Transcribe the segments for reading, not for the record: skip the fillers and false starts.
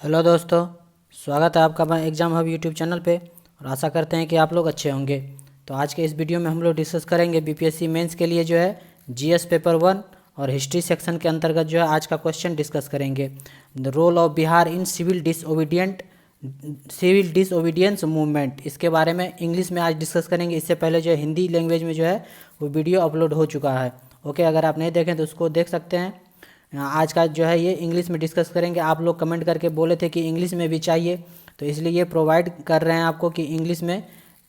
Hello दोस्तों, स्वागत है आपका हमारे एग्ज़ाम हब यूट्यूब चैनल पे। और आशा करते हैं कि आप लोग अच्छे होंगे। तो आज के इस वीडियो में हम लोग डिस्कस करेंगे बीपीएससी मेंस के लिए जो है जीएस पेपर 1 और हिस्ट्री सेक्शन के अंतर्गत जो है आज का क्वेश्चन डिस्कस करेंगे। The role of Bihar in civil disobedience movement, इसके बारे में इंग्लिश में आज डिस्कस करेंगे। इससे पहले जो है हिंदी लैंग्वेज में जो है वो वीडियो अपलोड हो चुका है। ओके, अगर आप नहीं देखें तो उसको देख सकते हैं। आज का जो है ये इंग्लिश में डिस्कस करेंगे। आप लोग कमेंट करके बोले थे कि इंग्लिश में भी चाहिए, तो इसलिए ये प्रोवाइड कर रहे हैं आपको कि इंग्लिश में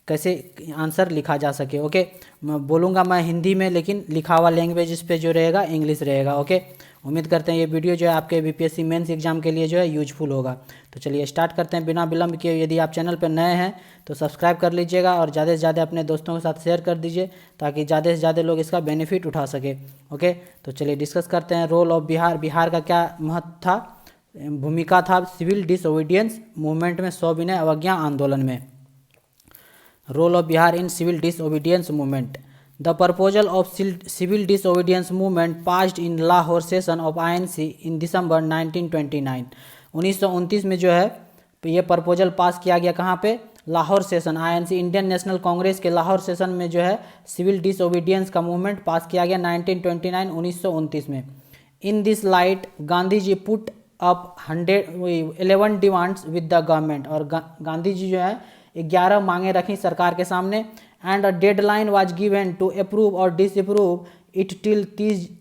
कैसे आंसर लिखा जा सके। ओके, मैं बोलूँगा मैं हिंदी में, लेकिन लिखा हुआ लैंग्वेज इस पे जो रहेगा इंग्लिश रहेगा। ओके, उम्मीद करते हैं ये वीडियो जो है आपके बीपीएससी मेंस एग्जाम के लिए जो है यूजफुल होगा। तो चलिए स्टार्ट करते हैं बिना विलंब किए। यदि आप चैनल पर नए हैं तो सब्सक्राइब कर लीजिएगा और ज़्यादा से ज़्यादा अपने दोस्तों के साथ शेयर कर दीजिए ताकि ज़्यादा से ज़्यादा लोग इसका बेनिफिट उठा सके। ओके, तो चलिए डिस्कस करते हैं। रोल ऑफ बिहार, बिहार का क्या महत्व था, भूमिका था सिविल डिसओबीडियंस मूवमेंट में, सविनय अवज्ञा आंदोलन में। Role of Bihar in civil disobedience movement. The proposal of civil disobedience movement passed in Lahore session of INC in December 1929। 1929 में जो है ये प्रपोजल पास किया गया। कहाँ पे? Lahore session, INC Indian National Congress के लाहौर सेशन में जो है सिविल डिसओबीडियंस का मूवमेंट पास किया गया 1929 1929 में। In this light Gandhi ji put up 11 demands with the government, और गांधी जी जो है 11 मांगे रखी सरकार के सामने। And a deadline was given to approve और डिसअप्रूव इट टिल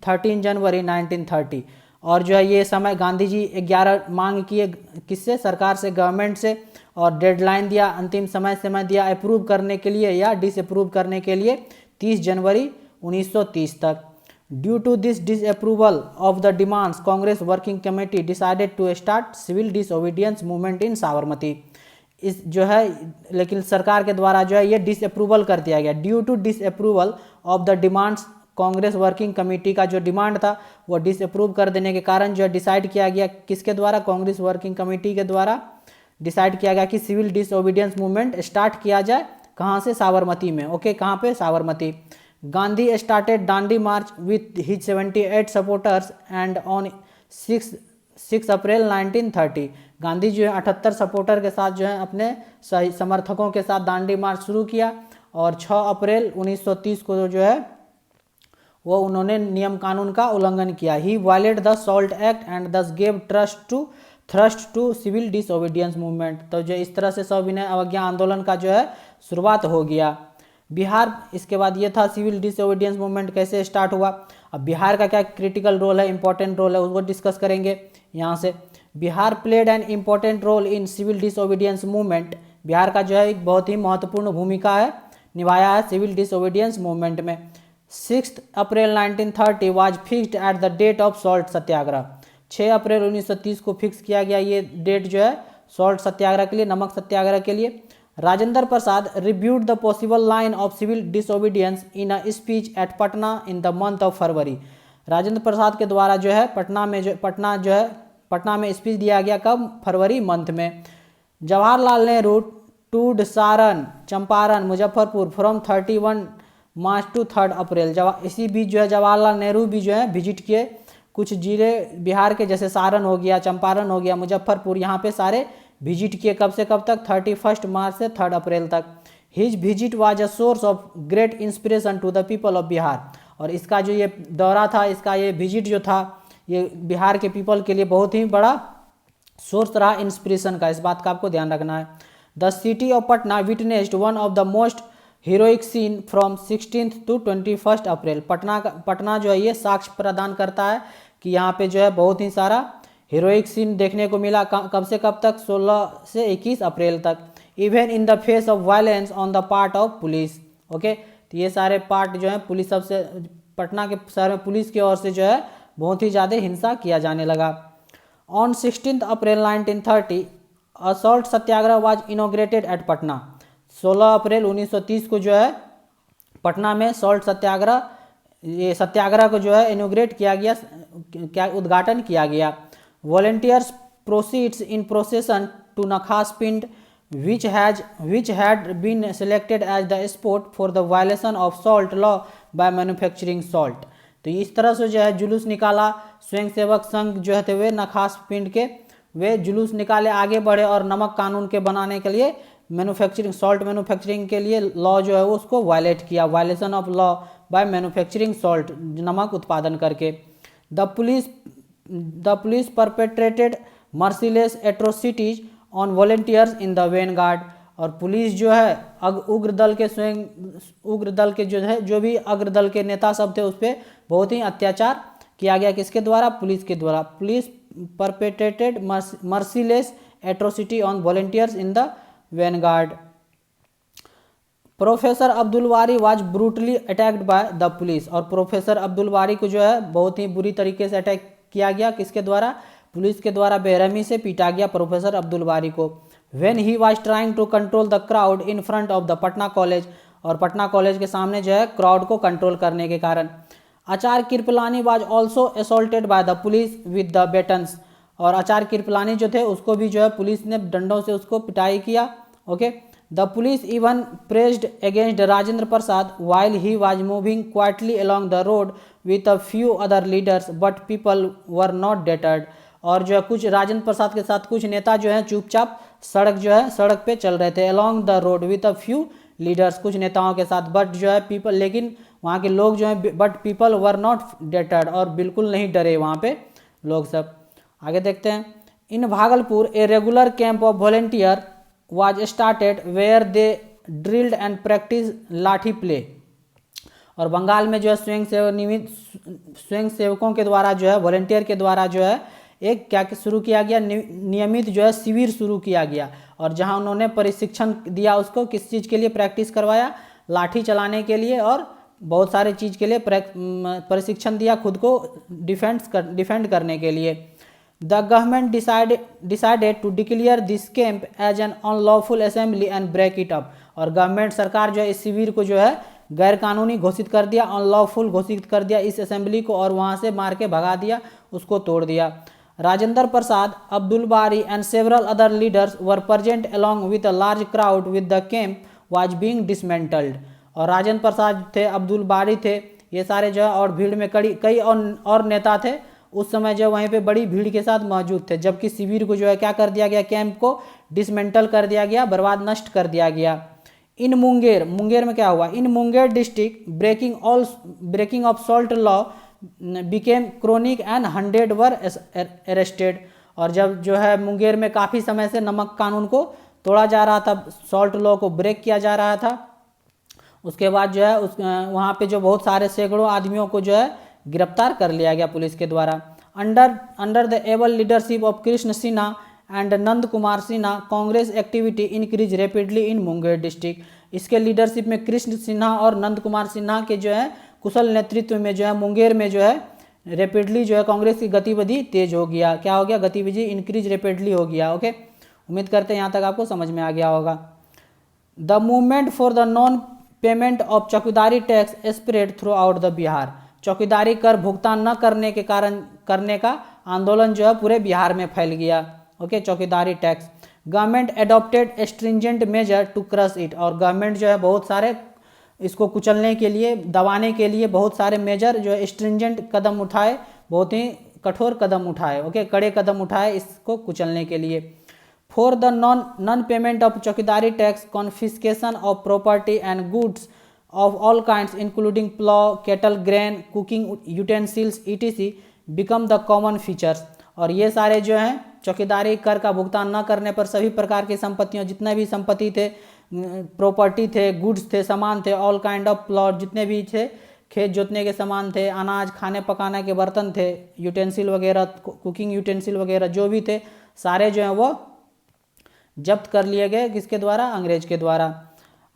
13 जनवरी 1930। और जो है ये समय गांधी जी 11 मांग किए किससे? सरकार से, गवर्नमेंट से, और डेडलाइन दिया, अंतिम समय दिया अप्रूव करने के लिए या डिसअप्रूव करने के लिए 30 जनवरी 1930 तक। Due to this disapproval of the demands, Congress working committee decided to start civil disobedience movement in Sabarmati. इस जो है लेकिन सरकार के द्वारा जो है ये डिसअप्रूवल कर दिया गया। Due to disapproval of the demands, Congress working committee का जो डिमांड था वो डिसअप्रूव कर देने के कारण जो है डिसाइड किया गया, किसके द्वारा? कांग्रेस वर्किंग कमेटी के द्वारा डिसाइड किया गया कि सिविल डिसओबीडियंस मूवमेंट स्टार्ट किया जाए। कहाँ से? साबरमती में। ओके, कहाँ पे? Sabarmati. Gandhi started Dandi March with his 78 supporters and on 6 अप्रैल 1930। गांधी जो है 78 सपोर्टर के साथ जो है अपने समर्थकों के साथ दांडी मार्च शुरू किया, और 6 अप्रैल 1930 को जो है वो उन्होंने नियम कानून का उल्लंघन किया। He violated the salt act and this gave thrust to civil disobedience movement. तो जो इस तरह से सविनय अवज्ञा आंदोलन का जो है शुरुआत हो गया बिहार। इसके बाद ये था सिविल डिसओबीडियंस मूवमेंट कैसे स्टार्ट हुआ। अब बिहार का क्या क्रिटिकल रोल है, इंपॉर्टेंट रोल है, उसको डिस्कस करेंगे यहाँ से। Bihar played an important role in civil disobedience movement. Bihar का जो है एक बहुत ही महत्वपूर्ण भूमिका है, निभाया है सिविल डिसओबीडियंस मूवमेंट में। 6 अप्रैल 1930 was fixed at the date of salt satyagraha. 6 अप्रैल 1930 को फिक्स किया गया ये डेट जो है सॉल्ट सत्याग्रह के लिए, नमक सत्याग्रह के लिए। Rajendra Prasad reviewed the possible line of civil disobedience in a speech at Patna in the month of February. Rajendra Prasad के द्वारा जो है पटना में स्पीच दिया गया। कब? फरवरी मंथ में। जवाहरलाल नेहरू टूड Saran, Champaran, Muzaffarpur from 31 March to 3 April. इसी बीच जो है जवाहरलाल नेहरू भी जो है विजिट किए कुछ जिले बिहार के, जैसे सारण हो गया, चंपारण हो गया, मुजफ्फरपुर, यहाँ पे सारे विजिट किए। कब से कब तक? 31 मार्च से 3 अप्रैल तक। His visit was a source of great inspiration to the people of Bihar. और इसका जो ये दौरा था, इसका ये विजिट जो था, ये बिहार के पीपल के लिए बहुत ही बड़ा सोर्स रहा इंस्पिरेशन का। इस बात का आपको ध्यान रखना है। The city of Patna witnessed one of the most heroic scene from 16 to 21 April. Patna जो है ये साक्ष्य प्रदान करता है कि यहाँ पे जो है बहुत ही सारा हीरोइक सीन देखने को मिला। कब से कब तक? 16 से 21 अप्रैल तक। Even in the face of violence on the part of police. Okay, तो ये सारे पार्ट जो है पुलिस, सबसे पटना के शहर में पुलिस की ओर से जो है बहुत ही ज़्यादा हिंसा किया जाने लगा। On 16 April 1930 salt satyagraha was inaugurated at Patna. 16 अप्रैल 1930 को जो है पटना में सॉल्ट सत्याग्रह, ये सत्याग्रह को जो है इनोग्रेट किया गया, क्या उद्घाटन किया गया। Volunteers proceeds in procession to Nakhas Pind which had been selected as the spot for the violation of salt law by manufacturing salt। तो इस तरह से जो है जुलूस निकाला स्वयंसेवक संघ जो है वे नखास पिंड के वे जुलूस निकाले, आगे बढ़े और नमक कानून के बनाने के लिए सॉल्ट मैन्युफैक्चरिंग के लिए लॉ जो है वो उसको वायलेट किया, violation of law by manufacturing salt, नमक उत्पादन करके। The police perpetrated merciless atrocities on volunteers in the Vanguard. और पुलिस जो है उग्र दल के जो भी अग्रदल के नेता सब थे उस पर बहुत ही अत्याचार किया गया, किसके द्वारा? पुलिस के द्वारा। Police perpetrated merciless atrocity on volunteers in the vanguard. Professor Abdul Bari was brutally attacked by the police. और प्रोफेसर अब्दुल बारी को जो है बहुत ही बुरी तरीके से अटैक किया गया, किसके द्वारा? पुलिस के द्वारा बेरहमी से पीटा गया प्रोफेसर अब्दुल बारी को। When he was trying to control the crowd in front of the Patna college. और पटना कॉलेज के सामने जो है क्राउड को कंट्रोल करने के कारण। Acharya Kripalani was also assaulted by the police with the batons. और आचार्य कृपलानी जो थे उसको भी जो है पुलिस ने डंडों से उसको पिटाई किया। Okay, the police even pressed against Rajendra Prasad while he was moving quietly along the road with a few other leaders, but people were not deterred। और जो है कुछ राजेंद्र प्रसाद के साथ कुछ नेता जो है चुपचाप सड़क पे चल रहे थे, along the road with a few leaders, कुछ नेताओं के साथ, बट जो है पीपल, लेकिन वहाँ के लोग जो है बट पीपल वर नॉट डेटर्ड, और बिल्कुल नहीं डरे वहाँ पे लोग सब। आगे देखते हैं। In Bhagalpur a regular camp of volunteer was started where they drilled and practiced lathi play. और बंगाल में जो है स्वयं सेवकों के द्वारा जो है वॉलेंटियर के द्वारा जो है एक क्या शुरू किया गया, नियमित जो है शिविर शुरू किया गया, और जहां उन्होंने प्रशिक्षण दिया उसको, किस चीज़ के लिए प्रैक्टिस करवाया? लाठी चलाने के लिए, और बहुत सारे चीज़ के लिए प्रशिक्षण दिया, खुद को डिफेंड करने के लिए। The government decided to declare this camp as an unlawful assembly and break it up। और गवर्नमेंट सरकार जो है इस शिविर को जो है गैर कानूनी घोषित कर दिया, अनलॉफुल घोषित कर दिया इस असेंबली को, और वहाँ से मार के भगा दिया, उसको तोड़ दिया। राजेंद्र प्रसाद, अब्दुल बारी and several other leaders were present along with a large crowd with the camp was being dismantled। और राजेंद्र प्रसाद थे, अब्दुल बारी थे, ये सारे जो है और भीड़ में कई और नेता थे उस समय जो वहीं पे बड़ी भीड़ के साथ मौजूद थे, जबकि शिविर को जो है क्या कर दिया गया? कैंप को डिसमेंटल कर दिया गया, बर्बाद नष्ट कर दिया गया। इन मुंगेर में क्या हुआ? In Munger district breaking of salt law became chronic and 100 were arrested. और जब जो है मुंगेर में काफ़ी समय से नमक कानून को तोड़ा जा रहा था, सॉल्ट लॉ को ब्रेक किया जा रहा था, उसके बाद जो है वहाँ पे जो बहुत सारे सैकड़ों आदमियों को जो है गिरफ्तार कर लिया गया पुलिस के द्वारा। Under the able leadership of Krishna Sinha and Nand Kumar Sinha, Congress activity increase rapidly in Munger district. इसके लीडरशिप में कृष्ण सिन्हा और नंद कुमार सिन्हा के जो है कुशल नेतृत्व में जो है मुंगेर में जो है रैपिडली जो है कांग्रेस की गतिविधि तेज हो गया। क्या हो गया? गतिविधि इंक्रीज रैपिडली हो गया। ओके, उम्मीद करते हैं यहाँ तक आपको समझ में आ गया होगा। The movement for the non payment of chaukidari tax spread throughout the Bihar. चौकीदारी कर भुगतान न करने का आंदोलन जो है पूरे बिहार में फैल गया। Okay, chaukidari tax. Government adopted stringent measure to crush it. और गवर्नमेंट जो है बहुत सारे इसको कुचलने के लिए, दबाने के लिए बहुत सारे मेजर जो है स्ट्रिंजेंट कदम उठाए, बहुत ही कठोर कदम उठाए। ओके, कड़े कदम उठाए इसको कुचलने के लिए। For the non payment of chaukidari tax, confiscation of property and goods of all kinds including plow, cattle, grain, cooking utensils etc become the common features। और ये सारे जो हैं चौकीदारी कर का भुगतान न करने पर सभी प्रकार की संपत्तियों, जितने भी संपत्ति थे, प्रॉपर्टी थे, गुड्स थे, सामान थे, ऑल काइंड ऑफ प्लॉट, जितने भी थे, खेत जोतने के सामान थे, अनाज खाने पकाने के बर्तन थे, यूटेंसिल वगैरह, कुकिंग यूटेंसिल वगैरह जो भी थे, सारे जो हैं वो जब्त कर लिए गए, किसके द्वारा? अंग्रेज के द्वारा।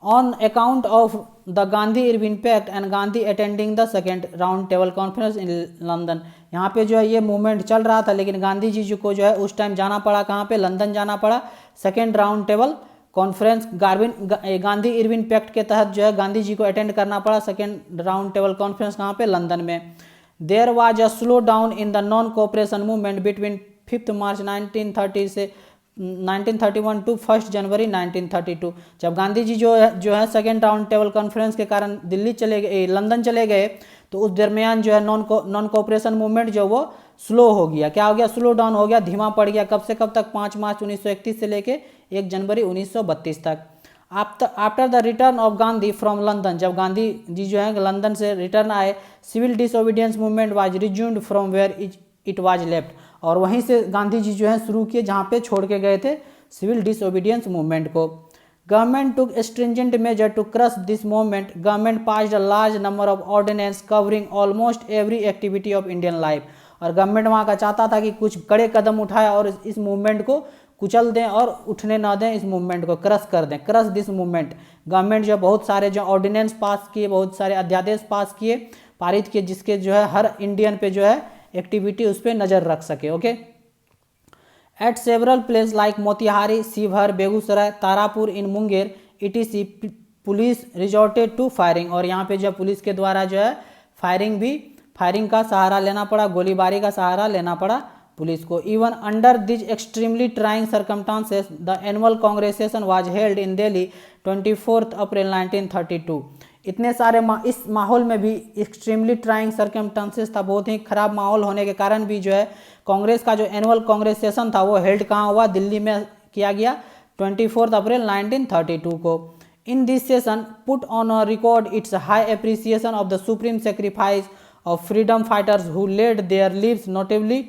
On account of the Gandhi Irwin pact and Gandhi attending the second round table conference in London. यहाँ पे जो है ये मूवमेंट चल रहा था, लेकिन गांधी जी को जो है उस टाइम जाना पड़ा, कहाँ पे? लंदन जाना पड़ा। Second round table conference Gandhi Irwin pact के तहत जो है गांधी जी को अटेंड करना पड़ा। सेकेंड राउंड टेबल कॉन्फ्रेंस कहाँ पे? लंदन में। There was a slow down in the non cooperation movement between 5 March 1930 से 1931 टू 1 जनवरी 1932। जब गांधी जी जो है सेकेंड राउंड टेबल कॉन्फ्रेंस के कारण दिल्ली चले गए, लंदन चले गए, तो उस दरमियान जो है नॉन कोऑपरेशन मूवमेंट जो वो स्लो हो गया। क्या हो गया? स्लो डाउन हो गया, धीमा पड़ गया। कब से कब तक? 5 मार्च 1931 से लेके 1 जनवरी 1932 तक। After the return of Gandhi from London, जब गांधी जी जो है लंदन से रिटर्न आए, civil disobedience movement was resumed from where it was left, और वहीं से गांधी जी जो है शुरू किए जहाँ पे छोड़ के गए थे सिविल डिसोबीडियंस मूवमेंट को। Government took stringent measure to crush this movement. Government passed a large number of ordinances covering almost every activity of Indian life. और गवर्नमेंट वहाँ का चाहता था कि कुछ कड़े कदम उठाए और इस मूवमेंट को कुचल दें और उठने ना दें, इस मूवमेंट को क्रश कर दें, क्रश दिस मूवमेंट। गवर्नमेंट जो बहुत सारे जो ऑर्डिनेंस पास किए, बहुत सारे अध्यादेश पास किए, पारित किए, जिसके जो है हर इंडियन पे जो है एक्टिविटी उस पर नज़र रख सके। Okay. At several places like Motihari, Sheohar, Begusarai, Tarapur, in Munger etc. Police resorted to firing, और यहाँ पे जो पुलिस के द्वारा जो है फायरिंग का सहारा लेना पड़ा, गोलीबारी का सहारा लेना पड़ा पुलिस को। Even under this extremely trying circumstances the annual Congress session was held in Delhi 24 अप्रैल 1932। इतने सारे इस माहौल में भी एक्सट्रीमली ट्राइंग सर्कमस्टांसेस था, बहुत ही खराब माहौल होने के कारण भी जो है कांग्रेस का जो एनुअल कांग्रेस सेशन था वो हेल्ड कहाँ हुआ? दिल्ली में किया गया 24 अप्रैल 1932 को। In this session put on a record its high appreciation of the supreme sacrifice of freedom fighters who laid their lives notably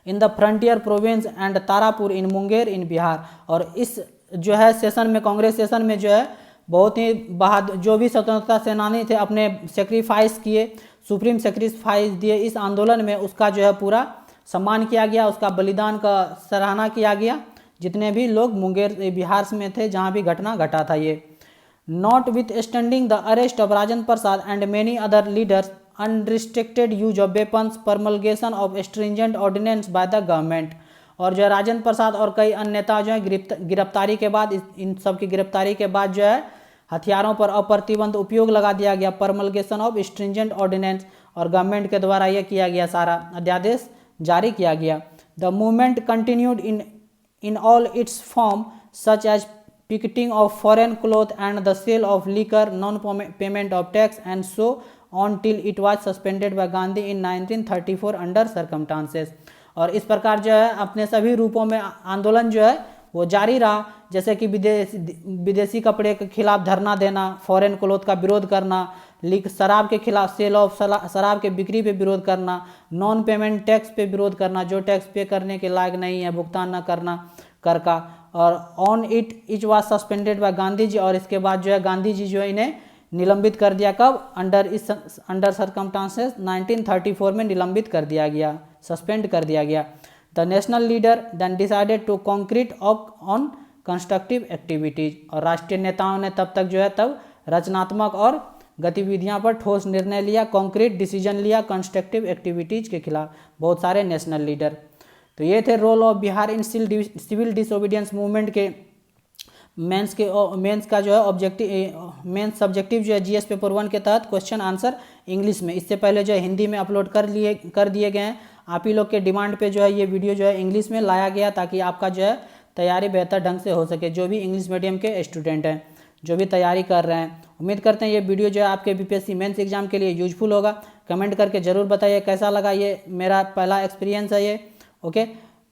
in the frontier province and Tarapur in Munger in Bihar. और इस जो है सेशन में, कांग्रेस सेशन में जो है बहुत ही बहादुर जो भी स्वतंत्रता सेनानी थे अपने सेक्रीफाइस किए, सुप्रीम सेक्रीफाइस दिए इस आंदोलन में, उसका जो है पूरा सम्मान किया गया, उसका बलिदान का सराहना किया गया, जितने भी लोग मुंगेर बिहार में थे जहां भी घटना घटा था ये। Notwithstanding the arrest of Rajendra Prasad and many other leaders, unrestricted use of weapons, promulgation of stringent ordinance by the government. और जो है राजेंद्र प्रसाद और कई अन्य नेता जो है गिरफ्तारी के बाद, इन सब की गिरफ्तारी के बाद जो है हथियारों पर अप्रतिबंध उपयोग लगा दिया गया, परमलगेशन ऑफ स्ट्रिंजेंट ऑर्डिनेंस, और गवर्नमेंट के द्वारा यह किया गया, सारा अध्यादेश जारी किया गया। The movement continued in all its form such as picketing of foreign cloth and the sale of liquor, non payment of tax and so on till it was suspended by Gandhi in 1934 under circumstances. और इस प्रकार जो है अपने सभी रूपों में आंदोलन जो है वो जारी रहा, जैसे कि विदेशी कपड़े के खिलाफ धरना देना, फॉरेन क्लॉथ का विरोध करना, शराब के खिलाफ, सेल ऑफ शराब के बिक्री पे विरोध करना, नॉन पेमेंट टैक्स पे विरोध करना, जो टैक्स पे करने के लायक नहीं है, भुगतान न करना कर का, और on it was suspended by Gandhi ji. और इसके बाद जो है गांधी जी जो है इन्हें निलंबित कर दिया। कब? अंडर सर्कमस्टांसेस 1934 में निलंबित कर दिया गया, सस्पेंड कर दिया गया। The national leader then decided to concrete on constructive activities, और राष्ट्रीय नेताओं ने तब रचनात्मक और गतिविधियां पर ठोस निर्णय लिया, कॉन्क्रीट डिसीजन लिया कंस्ट्रक्टिव एक्टिविटीज के खिलाफ, बहुत सारे नेशनल लीडर। तो ये थे role of Bihar in civil disobedience movement के मेंस का जो है ऑब्जेक्टिव, मेंस सब्जेक्टिव जो है जीएस पेपर 1 के तहत क्वेश्चन आंसर इंग्लिश में, इससे पहले जो है हिंदी में अपलोड कर दिए गए हैं। आप ही लोग के डिमांड पे जो है ये वीडियो जो है इंग्लिश में लाया गया, ताकि आपका जो है तैयारी बेहतर ढंग से हो सके, जो भी इंग्लिश मीडियम के स्टूडेंट हैं, जो भी तैयारी कर रहे हैं। उम्मीद करते हैं ये वीडियो जो है आपके बीपीएससी मेंस एग्जाम के लिए यूजफुल होगा। कमेंट करके ज़रूर बताइए कैसा लगा, ये मेरा पहला एक्सपीरियंस है ये। ओके,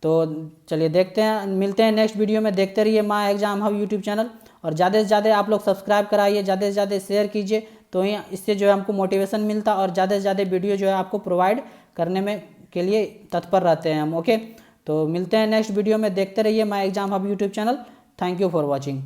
तो चलिए देखते हैं, मिलते हैं नेक्स्ट वीडियो में। देखते रहिए my exam hub YouTube channel, और ज़्यादा से ज़्यादा आप लोग सब्सक्राइब कराइए, ज़्यादा से ज़्यादा शेयर कीजिए, तो इससे जो है हमको मोटिवेशन मिलता, और ज़्यादा से ज़्यादा वीडियो जो है आपको प्रोवाइड करने में के लिए तत्पर रहते हैं हम। ओके, तो मिलते हैं नेक्स्ट वीडियो में। देखते रहिए my exam hub YouTube channel. Thank you for watching.